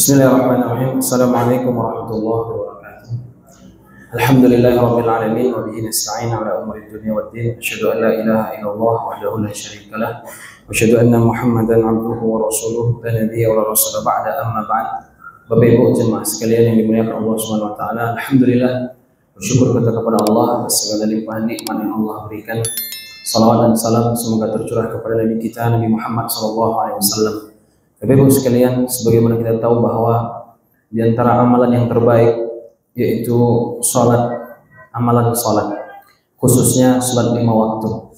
Bismillahirrahmanirrahim. Assalamualaikum warahmatullahi wabarakatuh. Alhamdulillahirabbil alamin wa bihi nasta'in 'ala umuri dunya waddin. Asyhadu an la ilaha illallah wahdahu la syarika lah wa asyhadu anna Muhammadan 'abduhu wa rasuluhu la nabiyya wa la rasula ba'da amma ba'd. Bapak Ibu jemaah sekalian yang dimuliakan Allah Subhanahu wa taala, alhamdulillah bersyukur kita kepada Allah atas segala limpahan nikmat yang Allah berikan. Salawat dan salam semoga tercurah kepada Nabi kita Nabi Muhammad sallallahu alaihi wasallam. Bapak Ibu sekalian, sebagaimana kita tahu bahwa di antara amalan yang terbaik yaitu salat, amalan salat, khususnya salat 5 waktu.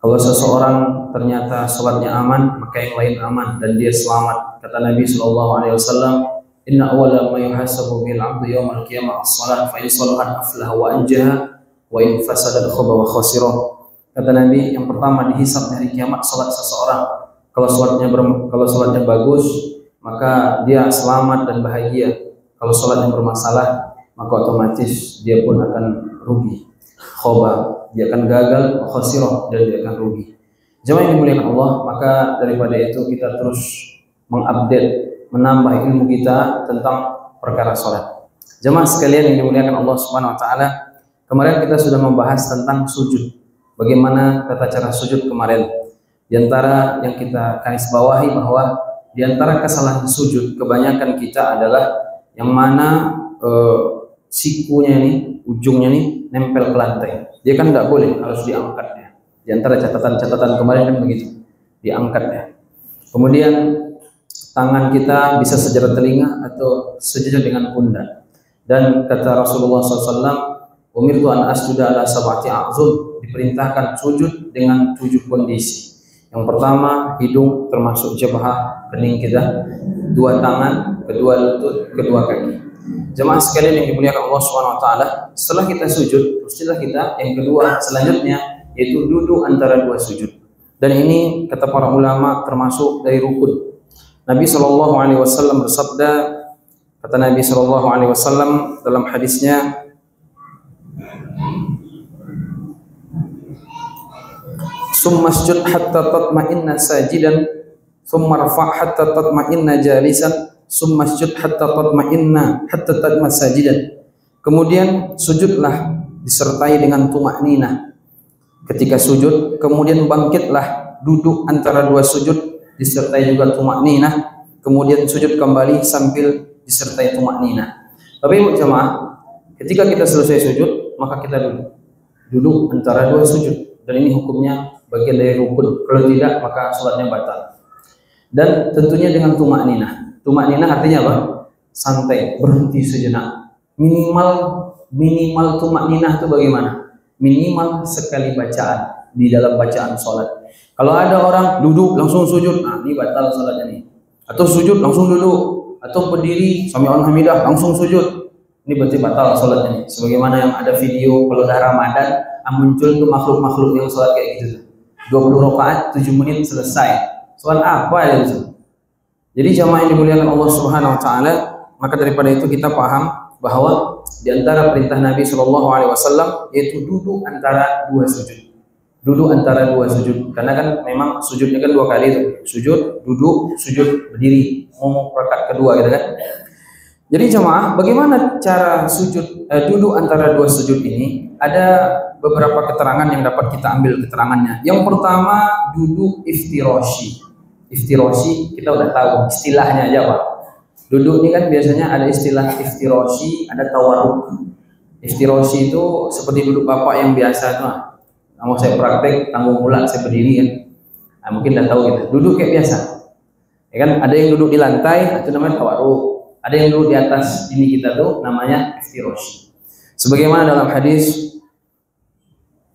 Kalau seseorang ternyata salatnya aman, maka yang lain aman dan dia selamat. Kata Nabi sallallahu alaihi wasallam, "Inna awwala ma yuhasabu bil 'abdi yaumal qiyamah as-salat, fa in salahat aflaha wa anjaha, wa in fasadat khaba wa khasira." Kata Nabi, yang pertama dihisab dari kiamat salat seseorang. Kalau salatnya bagus, maka dia selamat dan bahagia. Kalau salatnya bermasalah, maka otomatis dia pun akan rugi. Khoba, dia akan gagal, khasirah, dan dia akan rugi. Jemaah yang dimuliakan Allah, maka daripada itu kita terus mengupdate, menambah ilmu kita tentang perkara salat. Jemaah sekalian yang dimuliakan Allah Subhanahu wa taala, kemarin kita sudah membahas tentang sujud. Bagaimana tata cara sujud kemarin. Di antara yang kita garis bawahi bahwa di antara kesalahan sujud kebanyakan kita adalah yang mana sikunya ini, ujungnya ini nempel ke lantai. Dia kan nggak boleh, harus diangkat ya. Di antara catatan-catatan kemarin kan begitu, diangkat ya. Kemudian tangan kita bisa sejajar telinga atau sejajar dengan pundak. Dan kata Rasulullah SAW, "Umirtu an asjuda ala sab'ati a'zum", diperintahkan sujud dengan 7 kondisi. Yang pertama, hidung termasuk jabhah, kening kita, 2 tangan, kedua lutut, kedua kaki. Jemaah sekalian yang dimuliakan Allah Subhanahu wa taala, setelah kita sujud, pastilah kita yang kedua selanjutnya yaitu duduk antara 2 sujud. Dan ini kata para ulama termasuk dari rukun. Nabi sallallahu alaihi wasallam bersabda, kata Nabi sallallahu alaihi wasallam dalam hadisnya, "Summa sujud hatta tatma'inna sajidan, summa rafa' hatta tatma'inna jalisan, summa sujud hatta tatma'inna hatta tatma' sajidan." Kemudian sujudlah disertai dengan tumakninah ketika sujud, kemudian bangkitlah duduk antara 2 sujud disertai juga tumakninah, kemudian sujud kembali sambil disertai tumakninah. Tapi Ibu jemaah, ketika kita selesai sujud, maka kita duduk antara 2 sujud. Dan ini hukumnya bagian dari rukun. Kalau tidak, maka sholatnya batal. Dan tentunya dengan tumakninah. Tumakninah artinya apa? Santai, berhenti sejenak. Minimal tumakninah itu bagaimana? Minimal sekali bacaan di dalam bacaan sholat. Kalau ada orang duduk langsung sujud, nah ini batal sholatnya nih. Atau sujud langsung duduk, atau berdiri sami'an hamidah langsung sujud, ini berarti batal sholatnya nih. Sebagaimana yang ada video kalau udah Ramadan, muncul tuh makhluk-makhluk yang sholat kayak gitu. 20 rakaat 7 menit selesai. Soal apa ya itu? Jadi jamaah yang dimuliakan Allah Subhanahu wa taala, maka daripada itu kita paham bahwa di antara perintah Nabi sallallahu alaihi wasallam yaitu duduk antara 2 sujud. Duduk antara 2 sujud. Karena kan memang sujudnya kan 2 kali tuh. Sujud, duduk, sujud, berdiri. Mau rakaat kedua gitu kan. Jadi jemaah, bagaimana cara sujud duduk antara 2 sujud ini? Ada beberapa keterangan yang dapat kita ambil keterangannya. Yang pertama, duduk iftirashi. Iftirashi kita udah tahu istilahnya aja Pak. Duduk ini kan biasanya ada istilah iftirashi, ada tawarruk. Iftirashi itu seperti duduk Bapak yang biasa tuh. Mau saya praktek tanggung bulat saya berdiri kan. Nah, mungkin udah tahu gitu. Duduk kayak biasa. Ya kan, ada yang duduk di lantai, itu namanya tawarruk. Ada yang duduk di atas ini kita tuh namanya iftirashi. Sebagaimana dalam hadis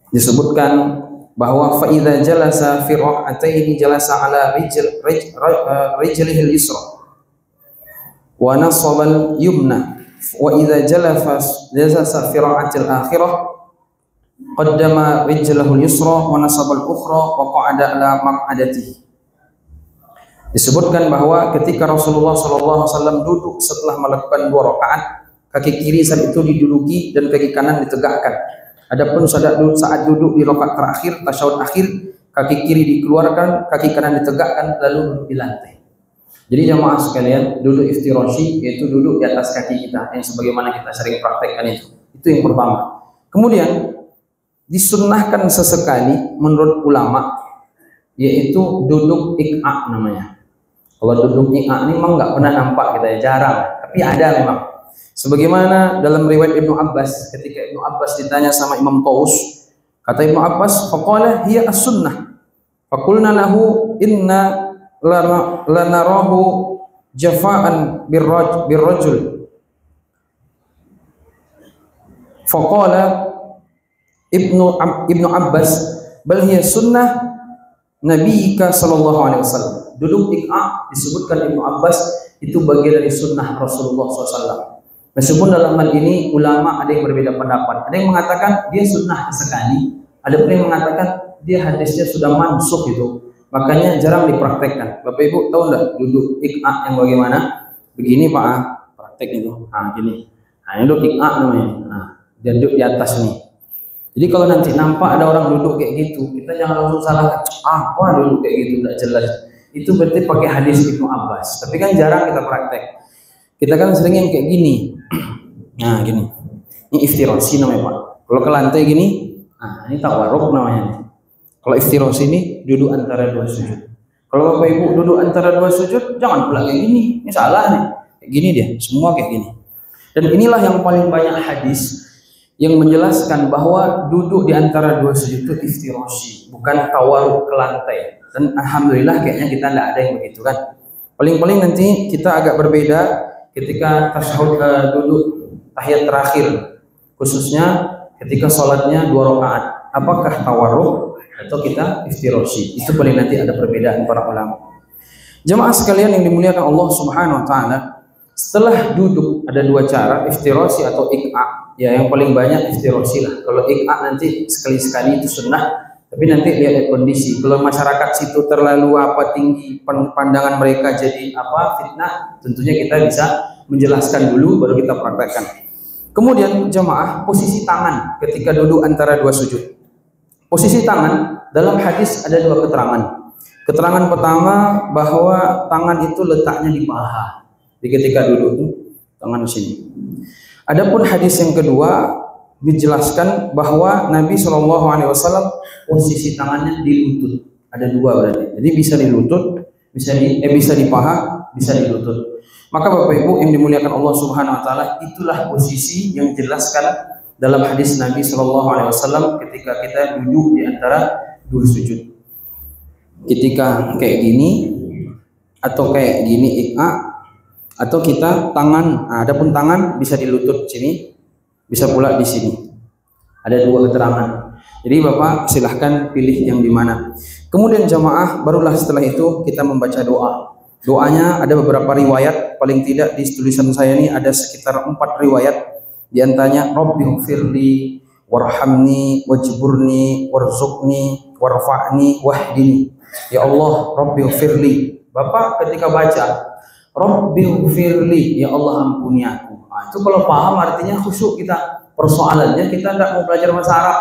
disebutkan bahwa fa idza jalasa fi rak'ataini jalasa ala rijlihi al-yusra wa nasaba al-yumna wa idza jalasa fi rak'atil akhirah qaddama rijlahu al-yusra wa nasaba al-ukhra wa qa'ada ala maq'adatihi. Disebutkan bahwa ketika Rasulullah SAW duduk setelah melakukan 2 rakaat, kaki kiri saat itu diduduki dan kaki kanan ditegakkan. Adapun saat duduk di rakaat terakhir, tasyahud akhir, kaki kiri dikeluarkan, kaki kanan ditegakkan, lalu duduk di lantai. Jadi jamaah sekalian, duduk iftirashi yaitu duduk di atas kaki kita yang sebagaimana kita sering praktekkan itu. Itu yang pertama. Kemudian disunnahkan sesekali menurut ulama yaitu duduk iq'a namanya. Kalau duduk iq'a ini memang nggak pernah nampak kita ya, jarang, tapi ada memang. Sebagaimana dalam riwayat Ibnu Abbas, ketika Ibnu Abbas ditanya sama Imam Taus, kata Ibnu Abbas, faqala hiya as-sunnah. Faqulna lahu inna lanarahu jafa'an birrajul. Faqala Ibnu Abbas, bal hiya sunnah Nabiika sallallahu alaihi wasallam. Duduk iq'a disebutkan Ibnu Abbas itu bagian dari sunnah Rasulullah SAW. Meskipun dalam hal ini ulama ada yang berbeda pendapat. Ada yang mengatakan dia sunnah sekali, ada pun yang mengatakan dia hadisnya sudah mansukh itu. Makanya jarang dipraktekkan. Bapak Ibu tahu enggak duduk iq'a yang bagaimana? Begini Pak, praktek itu. Nah, gini. Nah, ini duduk iq'a namanya. Nah, dia duduk di atas nih. Jadi kalau nanti nampak ada orang duduk kayak gitu, kita jangan langsung salahkan, apa duduk kayak gitu, enggak jelas. Itu berarti pakai hadis Ibnu Abbas. Tapi kan jarang kita praktek. Kita kan sering yang kayak gini. Nah, gini. Ini iftirashi namanya Pak. Kalau ke lantai gini, nah ini tawarruk namanya. Kalau iftirashi ini duduk antara dua sujud. Kalau Bapak Ibu duduk antara dua sujud, jangan pula kayak gini. Ini salah nih. Kayak gini dia, semua kayak gini. Dan inilah yang paling banyak hadis yang menjelaskan bahwa duduk di antara dua sujud itu iftirashi, bukan tawarruk ke lantai. Dan alhamdulillah kayaknya kita tidak ada yang begitu kan. Paling-paling nanti kita agak berbeda ketika tasyahud duduk tahiyat terakhir, khususnya ketika sholatnya 2 rakaat. Apakah tawarruk atau kita iftirashi? Itu paling nanti ada perbedaan para ulama. Jemaah sekalian yang dimuliakan Allah Subhanahu wa taala, setelah duduk ada 2 cara, iftirashi atau iq'a. Ya, yang paling banyak iftirashi lah. Kalau iq'a nanti sekali-sekali itu sunnah, tapi nanti lihat kondisi. Kalau masyarakat situ terlalu tinggi pandangan mereka jadi fitnah, tentunya kita bisa menjelaskan dulu baru kita praktekkan. Kemudian jemaah, posisi tangan ketika duduk antara 2 sujud. Posisi tangan dalam hadis ada 2 keterangan. Keterangan pertama bahwa tangan itu letaknya di paha. Di ketika duduk itu tangan di sini. Adapun hadis yang kedua dijelaskan bahwa Nabi SAW posisi tangannya di lutut. Ada 2 berarti. Jadi bisa di lutut, bisa di paha, bisa di lutut. Maka Bapak Ibu yang dimuliakan Allah Subhanahu wa taala, itulah posisi yang dijelaskan dalam hadis Nabi SAW ketika kita duduk di antara 2 sujud. Ketika kayak gini atau kayak gini iq'a, atau kita tangan, adapun tangan bisa di lutut sini, bisa pula di sini. Ada 2 keterangan. Jadi Bapak silahkan pilih yang di mana. Kemudian jamaah, barulah setelah itu kita membaca doa. Doanya ada beberapa riwayat, paling tidak di tulisan saya ini ada sekitar 4 riwayat. Di antaranya Rabbighfirli warhamni wajburni warzuqni warfa'ni wahdini. Ya Allah, Rabbighfirli. Bapak ketika baca Rabbighfirli, ya Allah ampuni aku. Nah, itu kalau paham artinya khusyuk kita. Persoalannya kita tidak mau belajar bahasa Arab.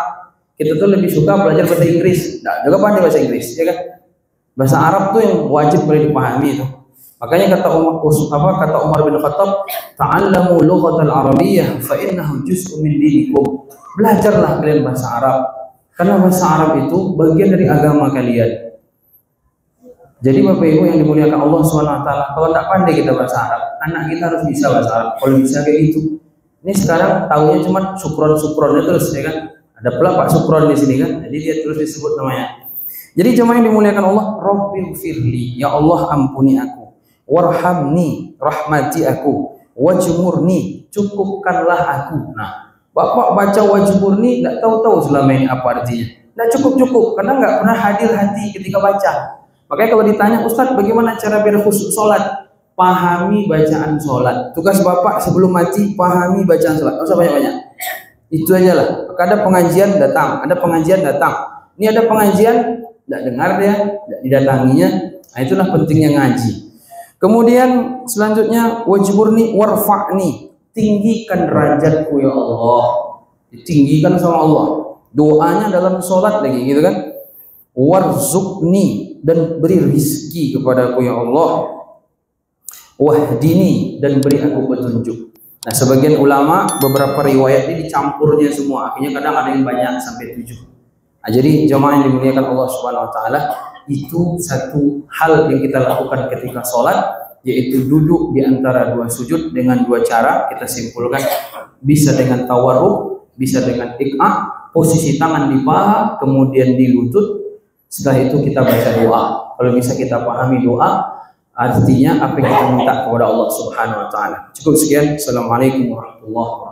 Kita tuh lebih suka belajar bahasa Inggris. Nah, juga pandai bahasa Inggris, ya kan? Bahasa Arab tuh yang wajib boleh dipahami itu. Makanya kata Umar bin Khattab, ta'allamu lughatal arabiyyah fa innahu juz'un min dinikum. Belajarlah kalian bahasa Arab, karena bahasa Arab itu bagian dari agama kalian. Jadi Bapak Ibu yang dimuliakan Allah SWT, kalau tidak pandai kita bahasa Arab, anak kita harus bisa bahasa Arab. Kalau bisa kayak gitu. Ini sekarang tahunya cuma sukron terus, ya kan? Ada pula Pak Sukron di sini kan, jadi dia terus disebut namanya. Jadi jemaah yang dimuliakan Allah, Rabbighfirli, ya Allah ampuni aku, warhamni, rahmati aku, wajmurni, cukupkanlah aku. Nah, Bapak baca wajmurni tidak tahu selama ini apa artinya. Tidak cukup, karena nggak pernah hadir hati ketika baca. Makanya kalau ditanya, Ustadz bagaimana cara biar khusyuk sholat? Pahami bacaan sholat. Tugas Bapak sebelum mati, pahami bacaan sholat. Nggak usah banyak-banyak. Itu aja lah. Ada pengajian datang, Ini ada pengajian, tidak dengar dia, tidak didatanginya. Nah, itulah pentingnya ngaji. Kemudian selanjutnya wajburni warfa'ni, tinggikan derajatku ya Allah. Ditinggikan sama Allah. Doanya dalam sholat lagi gitu kan. Warzuqni, dan beri rizki kepadaku ya Allah. wahdini, dan beri aku petunjuk. Nah, sebagian ulama beberapa riwayat ini dicampurnya semua, akhirnya kadang ada yang banyak sampai 7. Nah, jadi jemaah yang dimuliakan Allah Subhanahu wa taala, itu satu hal yang kita lakukan ketika sholat, yaitu duduk di antara 2 sujud dengan 2 cara. Kita simpulkan, bisa dengan tawarruk, bisa dengan iqah, posisi tangan di paha, kemudian di lutut. Setelah itu kita baca doa. Kalau bisa kita pahami doa, artinya apa yang kita minta kepada Allah Subhanahu wa taala. Cukup sekian. Assalamualaikum warahmatullahi wabarakatuh.